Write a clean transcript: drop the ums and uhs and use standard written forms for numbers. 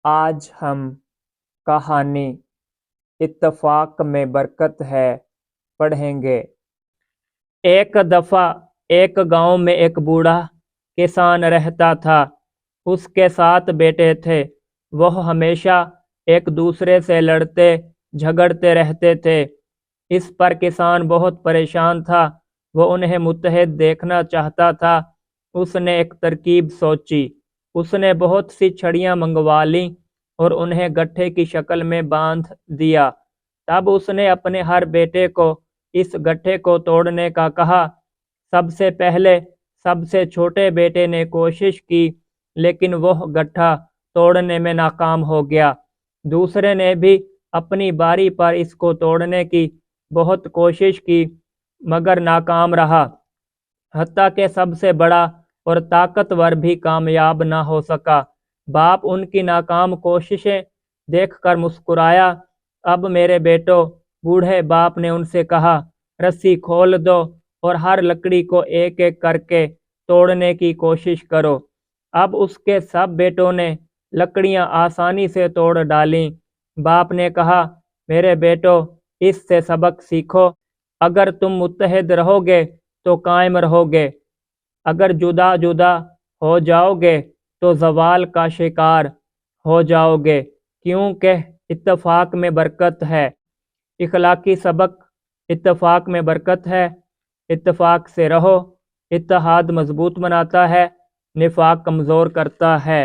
آج ہم کہانی اتفاق میں برکت ہے پڑھیں گے۔ ایک دفعہ ایک گاؤں میں ایک بوڑھا کسان رہتا تھا۔ اس کے 7 بیٹے تھے۔ وہ ہمیشہ ایک دوسرے سے لڑتے جھگڑتے رہتے تھے۔ اس پر کسان بہت پریشان تھا۔ وہ انہیں متحد دیکھنا چاہتا تھا۔ اس نے ایک ترکیب سوچی۔ اس نے بہت سی چھڑیاں منگوا لیں اور انہیں گٹھے کی شکل میں باندھ دیا۔ تب اس نے اپنے ہر بیٹے کو اس گٹھے کو توڑنے کا کہا۔ سب سے پہلے سب سے چھوٹے بیٹے نے کوشش کی، لیکن وہ گٹھا توڑنے میں ناکام ہو گیا۔ دوسرے نے بھی اپنی باری پر اس کو توڑنے کی بہت کوشش کی، مگر ناکام رہا۔ حتیٰ کہ سب سے بڑا اور طاقتور بھی کامیاب نہ ہو سکا۔ باپ ان کی ناکام کوششیں دیکھ کر مسکرایا۔ اب میرے بیٹو، بوڑھے باپ نے ان سے کہا، رسی کھول دو اور ہر لکڑی کو ایک ایک کر کے توڑنے کی کوشش کرو۔ اب اس کے سب بیٹوں نے لکڑیاں آسانی سے توڑ ڈالیں۔ باپ نے کہا، میرے بیٹو، اس سے سبق سیکھو۔ اگر تم متحد رہو گے تو قائم رہو گے، اگر جدا جدا ہو جاؤ گے تو زوال کا شکار ہو جاؤ گے، کیونکہ اتفاق میں برکت ہے۔ اخلاقی سبق: اتفاق میں برکت ہے۔ اتفاق سے رہو۔ اتحاد مضبوط بناتا ہے، نفاق کمزور کرتا ہے۔